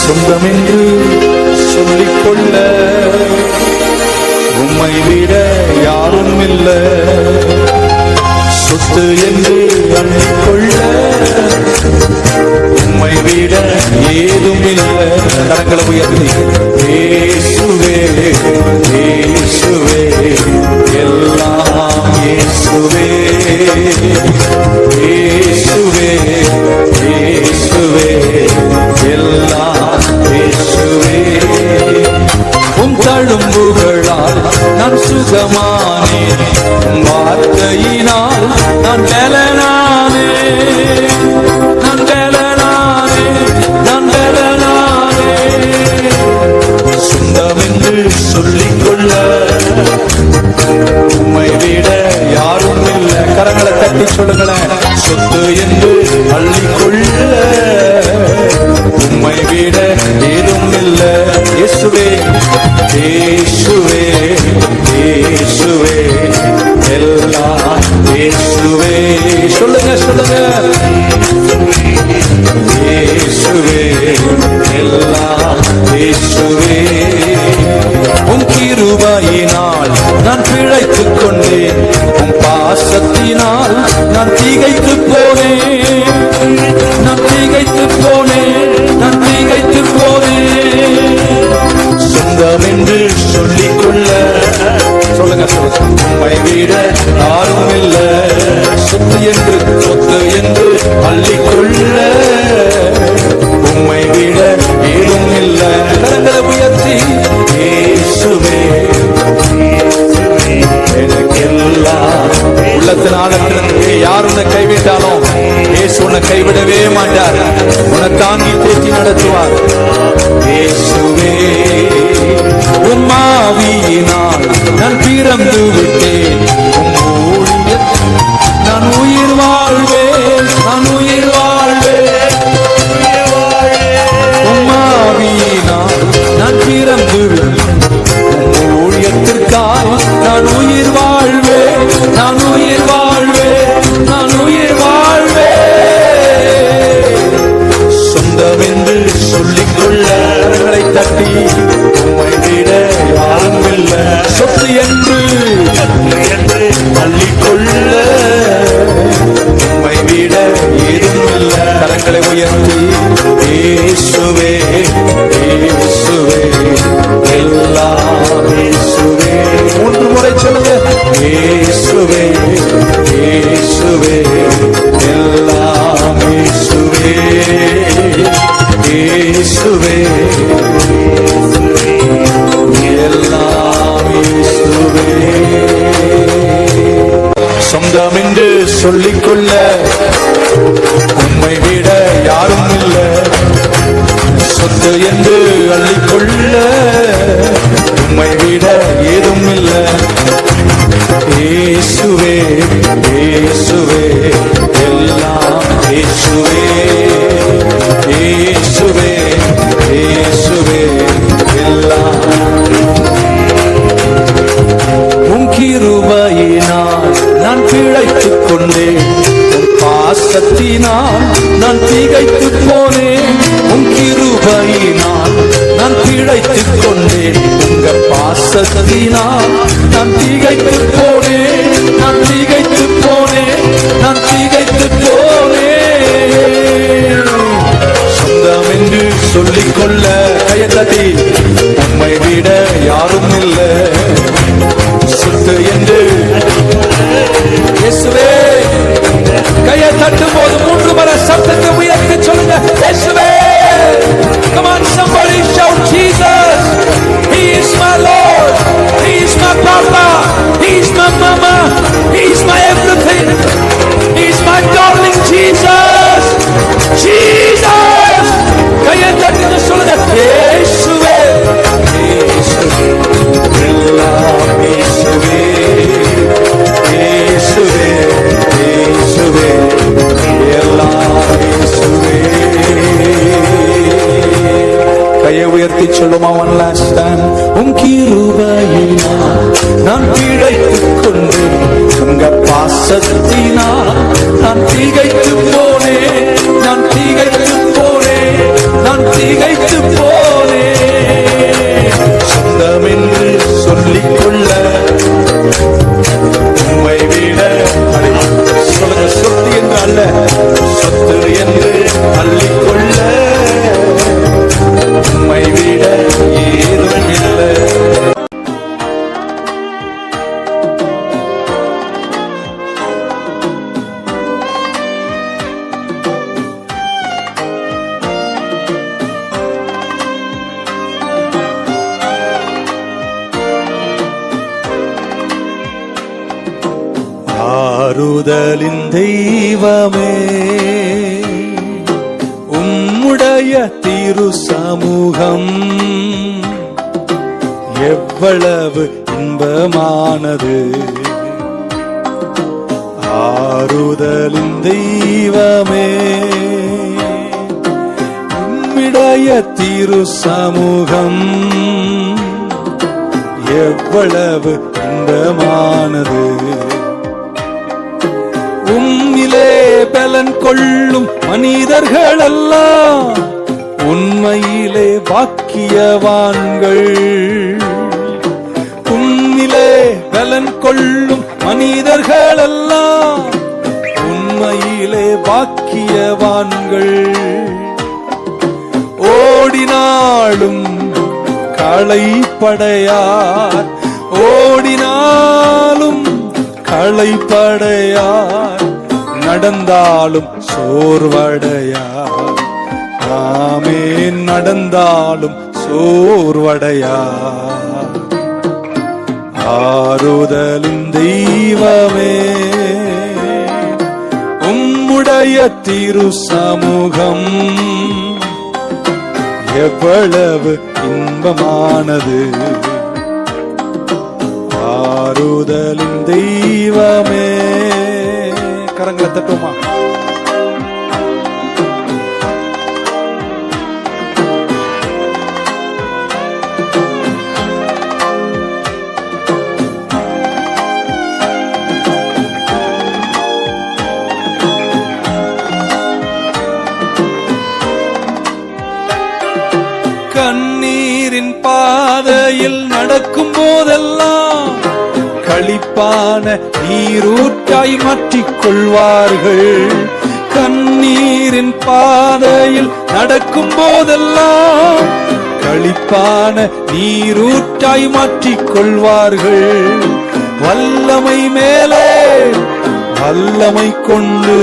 சொந்தம் என்று சொல்லிக்கொள்ள உம்மை விட யாரும் இல்லை. சொத்து என்று அள்ளிக்கொள்ள உம்மை விட ஏதும் இல்லை. கரங்களை உயர்த்தி இயேசுவே இயேசுவே எல்லாம் இயேசுவே இயேசுவே இயேசுவே எல்லாம் இயேசுவே. உம் தழும்புகளால் நான் சுகமானேன், வார்த்தையினால் நான் பலனானே நான் பலனானே நான் பலனானே. சொந்தம் என்று சொல்லிக்கொள்ள உம்மை விட யாரும் இல்லை. கரங்களை தட்டி சொல்லுங்களேன். சொத்து என்று அள்ளிக்கொள்ள உம்மை விட ஏதும் இல்லை. இயேசுவே இயேசுவே இயேசுவே எல்லாம் இயேசுவே. சொல்லுங்க சொல்லுங்க. இயேசுவே எல்லாம் இயேசுவே. உன் கிருபையினால் நான் பிழைத்துக் கொண்டேன், உன் பாசத்தினால் நான் திகைத்து போனேன், நான் திகைத்து போனேன், நான் திகைத்து போனேன். சொந்தம் என்று சொல்லிக்கொள்ள சொல்லுங்க சொல்லுங்க. உம்மை விட யாரும் இல்லை. சொத்து என்று அள்ளிக்கொள்ள உம்மை விட ஏதும் இல்லை. கரங்களை உயர்த்தி இயேசுவே எனக்கெல்லாம். உள்ளத்தினால யார் உன்னை கைவிட்டாலும் இயேசு உன்னை கைவிடவே மாட்டார். உன்னை தாங்கி தேற்றி நடத்துவார். இயேசுவே உம் ஆவியினால் நான் பிறந்து விட்டேன், நான் உயிர் வாழ்வேன், நான் உயிர் வாழ்வேன். உம் ஆவியினால் நான் பிறந்து விட்டேன், ஊழியத்திற்காக நான் உயிர் வாழ்வேன், நான் உயிர் வாழ்வேன், நான் உயிர் வாழ்வேன். சொந்தம் என்று சொல்லிக்கொள்ள கரங்களை தட்டி உம்மை விட யாரும் இல்லை. சொத்து என்று அள்ளிக்கொள்ள உம்மை விட ஏதும் இல்லை. கரங்களை உயர்த்தி இயேசுவே இயேசுவே எல்லாம் இயேசுவே. 3 முறை சொல்லுங்க. இயேசுவே இயேசுவே எல்லாம் இயேசுவே இயேசுவே எல்லாம் இயேசுவே. சொந்தம் என்று சொல்லிக்கொள்ள உம்மை விட யாரும் இல்லை. சொத்து என்று அள்ளிக்கொள்ள உம்மை விட ஏதும் இல்லை. இயேசுவே இயேசுவே எல்லாம் இயேசுவே இயேசுவே இயேசுவே எல்லாம். உம் கிருபையினால் நான் பிழைத்துக் கொண்டேன், உம் பாசத்தினால் நான் திகைத்து போனேன். உம் கிருபையினால் நான் பிழைத்துக் கொண்டேன், உங்க பாசத்தினால் நான் திகைத்து போனேன், நான் திகைத்து போனேன், நான் திகைத்து போனேன். சொந்தம் என்று சொல்லிக்கொள்ள கையத்தட்டி உம்மை விட யாரும் இல்லை. சொத்து என்று இயேசுவே. கையை தட்டும் போது 3 முறை சத்தத்தை உயர்த்தி சொல்லுங்க. இயேசுவே. Come on, somebody shout Jesus. He is my Lord. He is my Papa. He is my Mama. He is my everything. He is my darling Jesus. Jesus. கையை தட்டி சொல்லுங்க. இயேசுவே இயேசுவே எல்லாம் இயேசுவே இயேசுவே இயேசுவே எல்லாம் இயேசுவே. கையை உயர்த்தி சொல்லுமா. one last time. உம் கிருபையினால் நான் பிழைத்துக் கொண்டு உங்க பாசத்தினால் நான் திகைத்து போனேன், நான் திகைத்து போனேன், நான் திகைத்து போனேன். ஆறுதலின் தெய்வமே, உம்முடைய திரு சமூகம் எவ்வளவு இன்பமானது. ஆறுதலின் தெய்வமே, உம்முடைய திரு சமூகம் எவ்வளவு இன்பமானது. உம்மிலே பலன் கொள்ளும் மனிதர்களெல்லாம் உண்மையிலே பாக்கியவான்கள். உம்மிலே பலன் கொள்ளும் மனிதர்களெல்லாம் உண்மையிலே பாக்கியவான்கள். ஓடினாலும் களைப்படையார், ஓடினாலும் களைப்படையார், நடந்தாலும் சோர்வடையார். ஆமென், நடந்தாலும் சோர்வடையார். ஆறுதலின் தெய்வமே, உம்முடைய திரு சமூகம் எவ்வளவு இன்பமானது. ஆறுதலின் தெய்வமே. கரங்களை தட்டுமா? கண்ணீரின் பாதையில் நடக்கும் போதெல்லாம் களிப்பான நீரூற்றாய் மாற்றிக் கொள்வார்கள். கண்ணீரின் பாதையில் நடக்கும் போதெல்லாம் களிப்பான நீரூற்றாய் மாற்றிக் கொள்வார்கள். வல்லமை மேலே வல்லமை கொண்டு,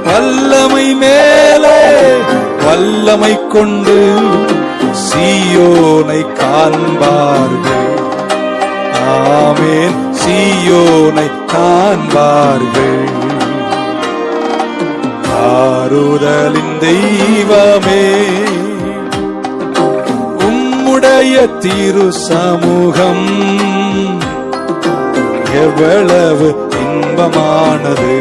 வல்லமை மேலே வல்லமை கொண்டு சீயோனை காண்பார்கள். ஆமென், சீயோனை காண்பார்கள். ஆறுதலின் தெய்வமே, உம்முடைய திரு சமூகம் எவ்வளவு இன்பமானது.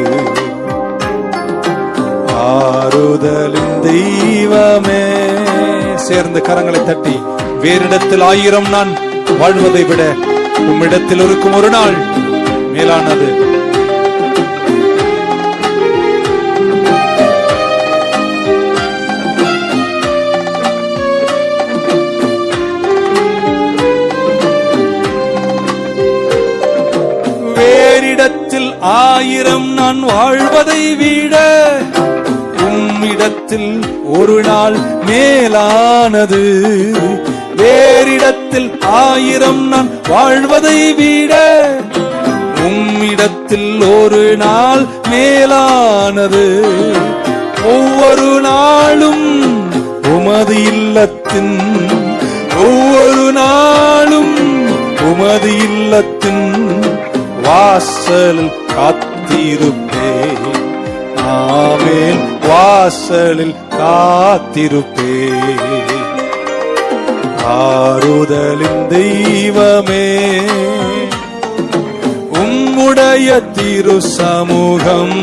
ஆறுதலின் தெய்வமே. சேர்ந்த கரங்களை தட்டி, வேறிடத்தில் 1000 நான் வாழ்வதை விட உம்மிடத்தில் இருக்கும் ஒரு நாள் மேலானது. வேறிடத்தில் 1000 நான் வாழ்வதை விட உம்மிடத்தில் ஒரு நாள் மேலானது. வேறிடத்தில் 1000 நான் வாழ்வதை விட உம்மிடத்தில் ஒரு நாள் மேலானது. ஒவ்வொரு நாளும் உமது இல்லத்தின், ஒவ்வொரு நாளும் உமது இல்லத்தின் வாசலில் காத்திருப்பேன். ஆமென், வாசலில் காத்திருப்பேன். ஆறுதலின் தெய்வமே, உம்முடைய திரு சமூகம்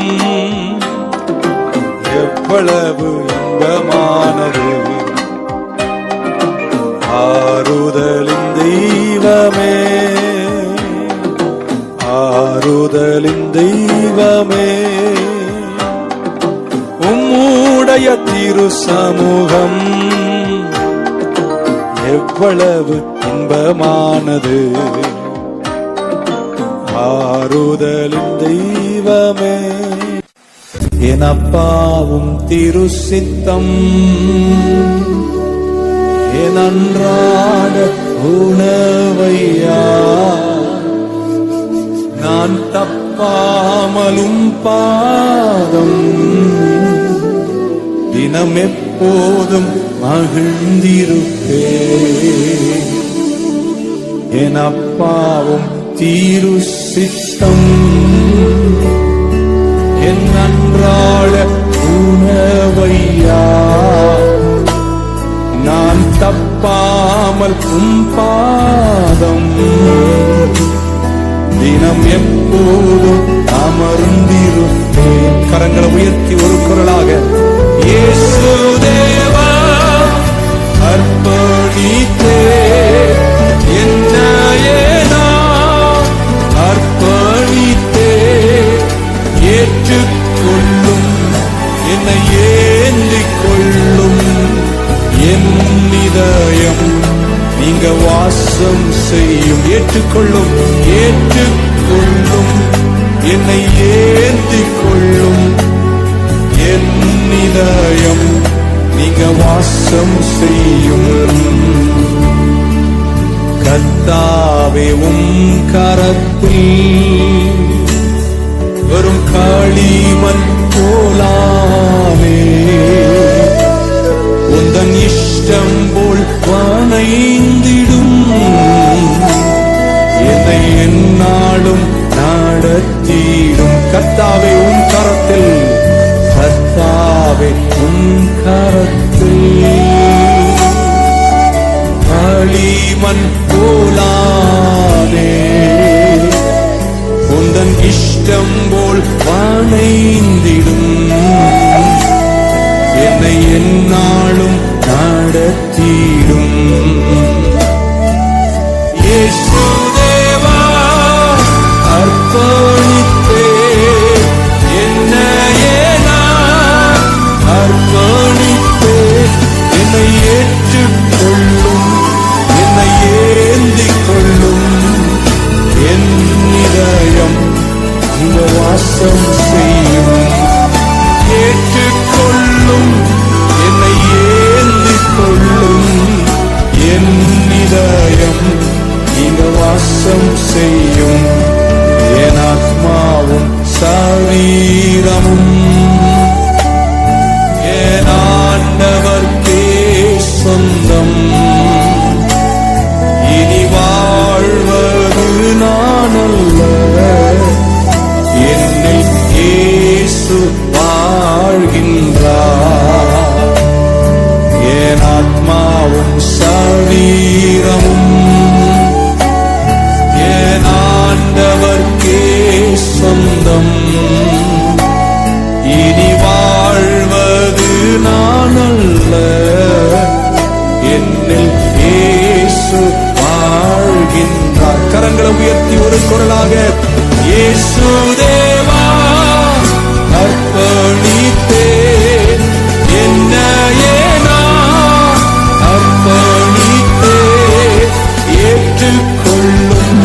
எவ்வளவு இன்பமானது. ஆறுதலின் தெய்வமே, ஆறுதலின் தெய்வமே, உம்முடைய திரு சமூகம் எவ்வளவு இன்பமானது. ஆறுதலின் தெய்வமே. என் அப்பாவும் திரு சித்தம் என் அன்றாட உணவையா நான் தப்பாமலும் பாதம் தினம் எப்போதும் மகிழ்ந்திருப்பே. என் அப்பாவும் தீரு சித்தம் என் அன்றாட உணவையா நான் தப்பாமல் பாதம் தினம் எப்போதும் அமர்ந்திருப்பேன். கரங்களை உயர்த்தி ஒரு குரலாக இயேசு தேவா அர்ப்பணித்தே என்னையே நான் அர்ப்பணித்தே ஏற்றுக்கொள்ளும் என்னை ஏந்திக் கொள்ளும் என் இதயம் நீங்க வாசம் செய்யும். ஏற்றுக்கொள்ளும் என்னை ஏந்திக் கொள்ளும் என் இதயம் நீங்க வாசம் செய்யும். கர்த்தாவே கரத்தில் வரும் களிமண் போலாமே உந்தன் இஷ்டம் போல் வணைந்திடும் என்னை எந்நாளும் நடத்திடும். கர்த்தாவே கரத்தில் கர்த்தாவே கரத்தில் களிமண் போலாமே உந்தன் இஷ்டம் போல் வணைந்திடும் என்னை எந்நாளும் நடத்திடும். இயேசு தேவா அர்ப்பணித்தே என்னையே நான் அர்ப்பணித்தே என்னை ஏற்றுக்கொள்ளும் என்னை ஏந்திக் கொள்ளும் என் இதயம் இந்த வாசம் செய்யும். ஏற்றுக்கொள்ளும் என்னை ஏந்திக் கொள்ளும் என் இதயம் நீங்க வாசம் செய்யும். என் ஆத்மாவும் சரீரமும் என் ஆண்டவர்க்கே சொந்தம். இனி வாழ்வது நான் அல்ல என்னை இயேசு வாழ்கின்றார். என் ஆத்மாவும் சரீரமும் என் ஆண்டவர்க்கே சொந்தம். இனி வாழ்வது நான் அல்ல என்னில் இயேசு வாழ்கின்றார். கரங்களை உயர்த்தி ஒரு குரலாக இயேசு தேவா அர்ப்பணித்தே என்னையே நான் அர்ப்பணித்தே ஏற்றுக்கொள்ளும்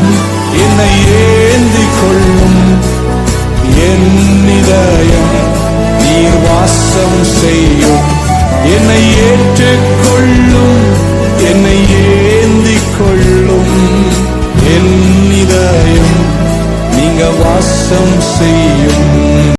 என்னை ஏந்திக் கொள்ளும் என் இதயம் நீர் வாசம் செய்யும். என்னை ஏற்றுக்கொள்ளும் என்னை ஏந்திக் கொள்ளும் என் இதயம் நீங்க வாசம் செய்யும்.